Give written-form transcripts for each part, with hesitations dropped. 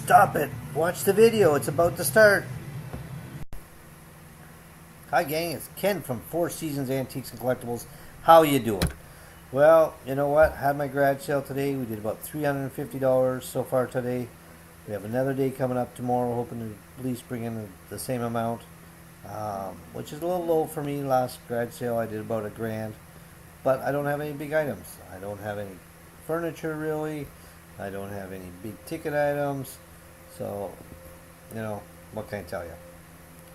Stop it. Watch the video. It's about to start. Hi gang, it's Ken from Four Seasons Antiques and Collectibles. How you doing? Well, you know what? Had my garage sale today. We did about $350 so far today. We have another day coming up tomorrow, hoping to at least bring in the same amount, which is a little low for me. Last garage sale I did about $1,000, but I don't have any big items. I don't have any furniture really. I don't have any big ticket items. So, you know, what can I tell you?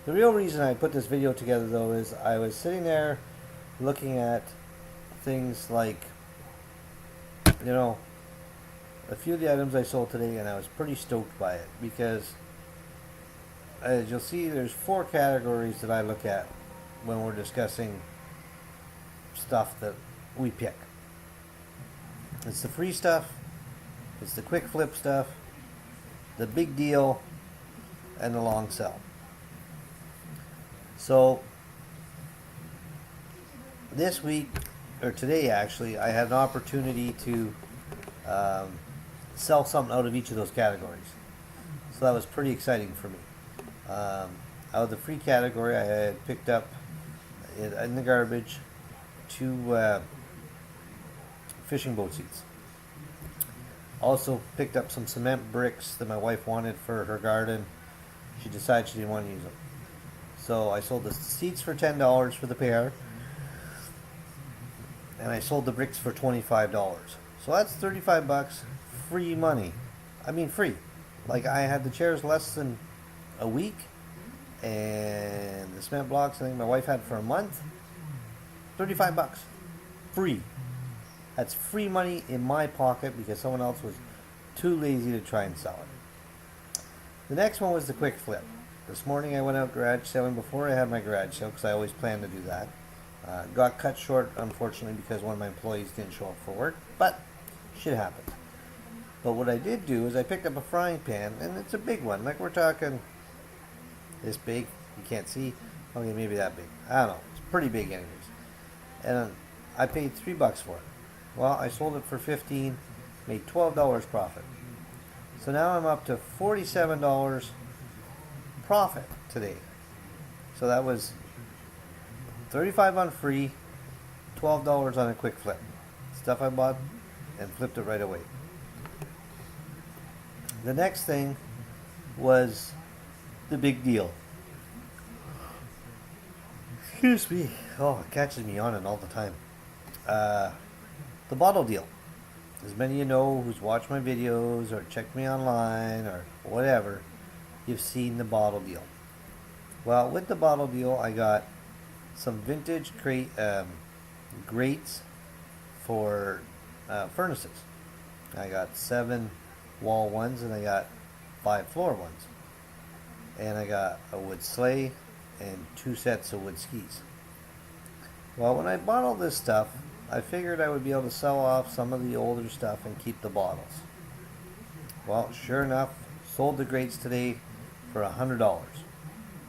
The real reason I put this video together though is I was sitting there looking at things like, you know, a few of the items I sold today, and I was pretty stoked by it because, as you'll see, there's 4 categories that I look at when we're discussing stuff that we pick. It's the free stuff, it's the quick flip stuff, the big deal, and the long sell. So this week, or today actually, I had an opportunity to sell something out of each of those categories. So that was pretty exciting for me. Out of the free category, I had picked up in the garbage 2 fishing boat seats. Also picked up some cement bricks that my wife wanted for her garden. She decided she didn't want to use them. So I sold the seats for $10 for the pair, and I sold the bricks for $25. So that's $35 free money. I mean free. Like, I had the chairs less than a week, and the cement blocks I think my wife had for a month. $35 free. That's free money in my pocket because someone else was too lazy to try and sell it. The next one was the quick flip. This morning I went out garage selling before I had my garage sale because I always planned to do that. Got cut short, unfortunately, because one of my employees didn't show up for work, but shit happens. But what I did do is I picked up a frying pan, and it's a big one. Like, we're talking this big. You can't see. Okay, maybe that big. I don't know. It's pretty big anyways. And I paid $3 for it. Well, I sold it for $15, made $12 profit. So now I'm up to $47 profit today. So that was $35 on free, $12 on a quick flip. Stuff I bought and flipped it right away. The next thing was the big deal. Excuse me. Oh, it catches me yawning all the time. The bottle deal. As many of you know who's watched my videos or checked me online or whatever, you've seen the bottle deal. Well, with the bottle deal, I got some vintage grates for furnaces. I got 7 wall ones and I got 5 floor ones. And I got a wood sleigh and 2 sets of wood skis. Well, when I bought all this stuff, I figured I would be able to sell off some of the older stuff and keep the bottles. Well, sure enough, sold the grates today for $100.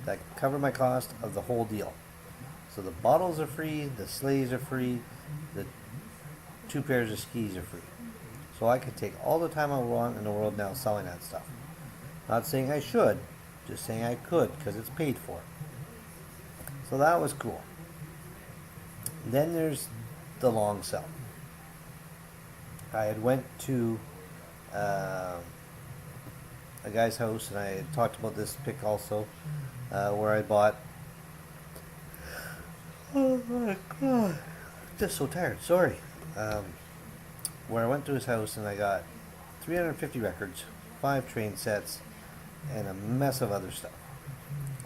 That covered my cost of the whole deal. So the bottles are free, the sleighs are free, the 2 pairs of skis are free. So I could take all the time I want in the world now selling that stuff. Not saying I should, just saying I could because it's paid for. So that was cool. Then there's the long sell. I had went to a guy's house, and I had talked about this pick also, where I bought, oh my god, just so tired, sorry, where I went to his house and I got 350 records, 5 train sets, and a mess of other stuff.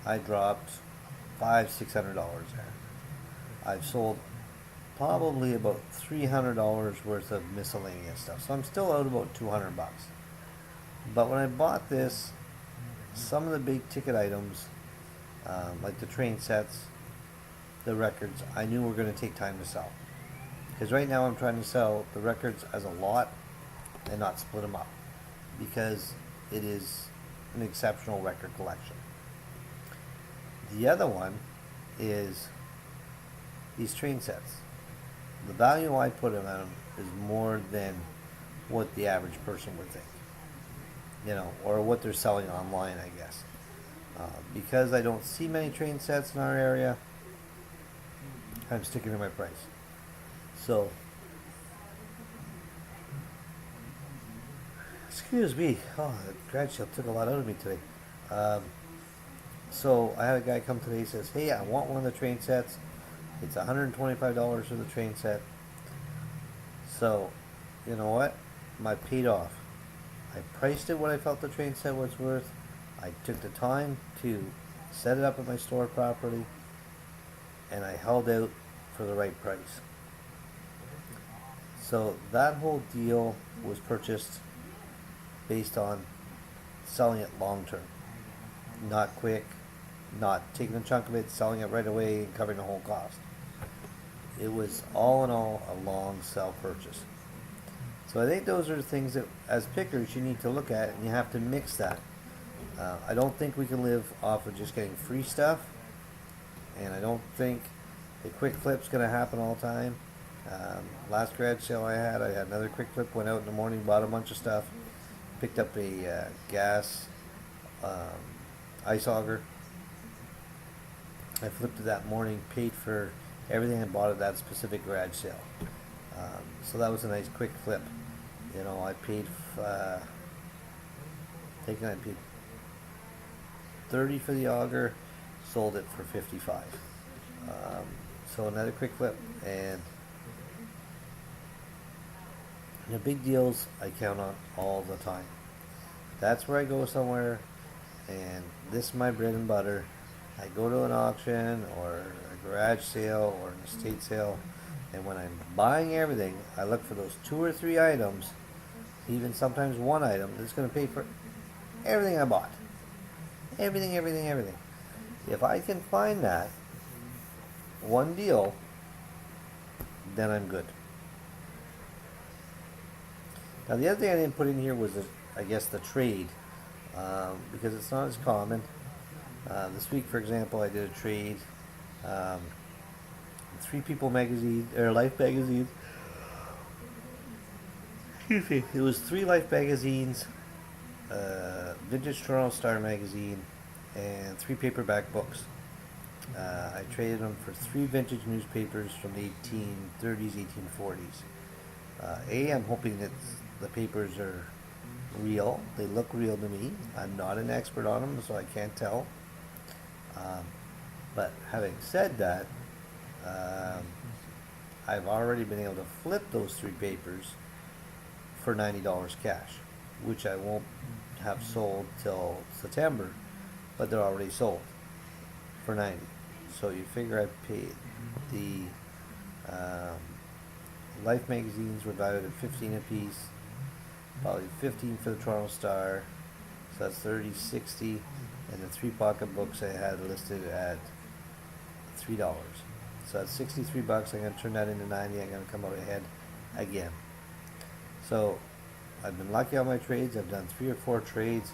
I dropped $500-600 there. I've sold probably about $300 worth of miscellaneous stuff, so I'm still out about $200. But when I bought this, some of the big ticket items, like the train sets, the records, I knew were going to take time to sell. Because right now I'm trying to sell the records as a lot and not split them up, because it is an exceptional record collection. The other one is these train sets. The value I put on them is more than what the average person would think. or what they're selling online, I guess. Because I don't see many train sets in our area, I'm sticking to my price. So, excuse me. Oh, the grad sale took a lot out of me today. Um, so I had a guy come today. He says, "Hey, I want one of the train sets. It's $125 for the train set." So, you know what? My paid off. I priced it what I felt the train set was worth. I took the time to set it up at my store properly, and I held out for the right price. So that whole deal was purchased based on selling it long term, not quick, not taking a chunk of it, selling it right away, and covering the whole cost. It was all in all a long sell purchase. So I think those are the things that, as pickers, you need to look at, and you have to mix that. I don't think we can live off of just getting free stuff, and I don't think the quick flip's going to happen all the time. Last garage sale I had another quick flip, went out in the morning, bought a bunch of stuff, picked up a gas ice auger. I flipped it that morning, paid for everything I bought at that specific garage sale. So that was a nice quick flip. I paid, I think I paid 30 for the auger, sold it for 55. So another quick flip, and the big deals I count on all the time. That's where I go somewhere, and this is my bread and butter. I go to an auction or a garage sale or an estate sale, and when I'm buying everything, I look for those 2 or 3 items, even sometimes one item that's going to pay for everything I bought. Everything, everything, everything. If I can find that one deal, then I'm good. Now the other thing I didn't put in here was, I guess, the trade, because it's not as common. This week, for example, I did a trade. 3 People magazine, or Life magazine. Excuse me. It was 3 Life magazines, Vintage Toronto Star magazine, and 3 paperback books. I traded them for 3 vintage newspapers from the 1830s, 1840s. I'm hoping that the papers are real. They look real to me. I'm not an expert on them, so I can't tell. But having said that, I've already been able to flip those 3 papers for $90 cash, which I won't have sold till September, but they're already sold for $90. So you figure I paid the Life magazines were valued at $15 a piece, probably $15 for the Toronto Star, so that's $30, $60, and the 3 pocket books I had listed at $3. So that's $63. I'm going to turn that into $90. I'm going to come out ahead again. So I've been lucky on my trades. I've done 3 or 4 trades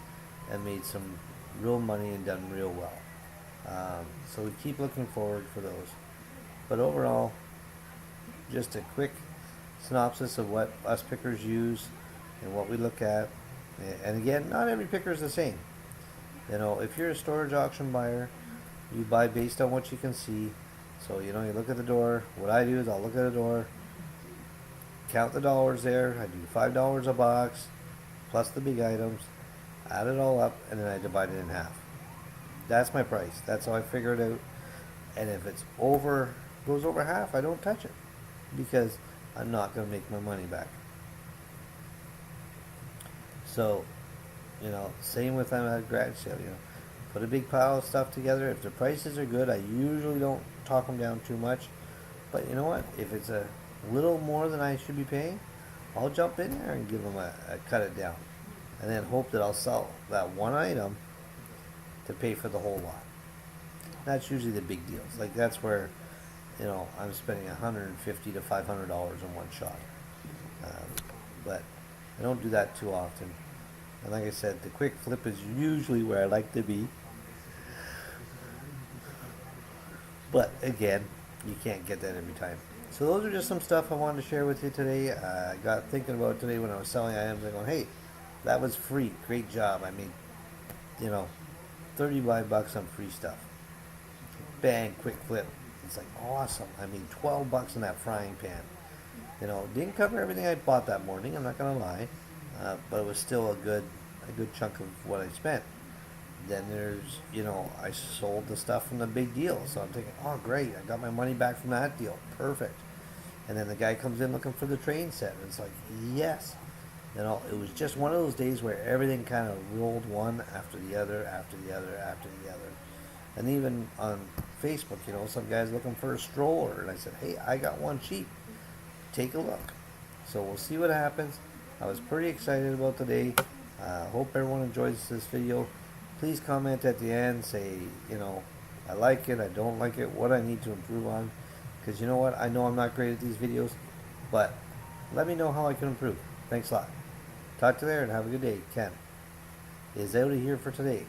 and made some real money and done real well. So we keep looking forward for those. But overall, just a quick synopsis of what us pickers use and what we look at. And again, not every picker is the same. If you're a storage auction buyer, you buy based on what you can see. So, you look at the door. What I do is I'll look at the door, count the dollars there. I do $5 a box, plus the big items, add it all up, and then I divide it in half. That's my price. That's how I figure it out. And if it's goes over half, I don't touch it, because I'm not going to make my money back. So, same with them at a garage sale, Put a big pile of stuff together. If the prices are good, I usually don't talk them down too much. But you know what? If it's a little more than I should be paying, I'll jump in there and give them a cut it down. And then hope that I'll sell that one item to pay for the whole lot. That's usually the big deals. Like that's where, I'm spending $150 to $500 in one shot. But I don't do that too often. And like I said, the quick flip is usually where I like to be. But again, you can't get that every time. So those are just some stuff I wanted to share with you today. I got thinking about it today when I was selling items. I'm going, hey, that was free. Great job. I made, you know, 35 bucks on free stuff. Bang, quick flip. It's like awesome. I made 12 bucks in that frying pan. You know, didn't cover everything I bought that morning. I'm not gonna lie, but it was still a good chunk of what I spent. Then there's, you know, I sold the stuff from the big deal, so I'm thinking, oh great, I got my money back from that deal, perfect. And then the guy comes in looking for the train set, and it's like, yes. You know, it was just one of those days where everything kind of rolled one after the other, after the other, after the other. And even on Facebook, you know, some guy's looking for a stroller, and I said, hey, I got one cheap. Take a look. So we'll see what happens. I was pretty excited about today. Hope everyone enjoys this video. Please comment at the end, say, you know, I like it, I don't like it, what I need to improve on. Because you know what, I know I'm not great at these videos, but let me know how I can improve. Thanks a lot. Talk to you there and have a good day. Ken is out of here for today.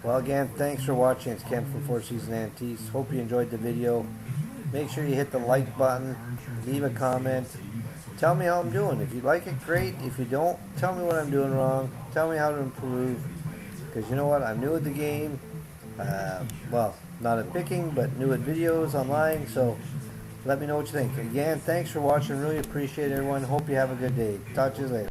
Well, again, thanks for watching. It's Ken from Four Seasons Antiques. Hope you enjoyed the video. Make sure you hit the like button, leave a comment, tell me how I'm doing. If you like it, great. If you don't, tell me what I'm doing wrong. Tell me how to improve. Because you know what, I'm new at the game. Well, not at picking, but new at videos online. So let me know what you think. Again, thanks for watching. Really appreciate it, everyone. Hope you have a good day. Talk to you later.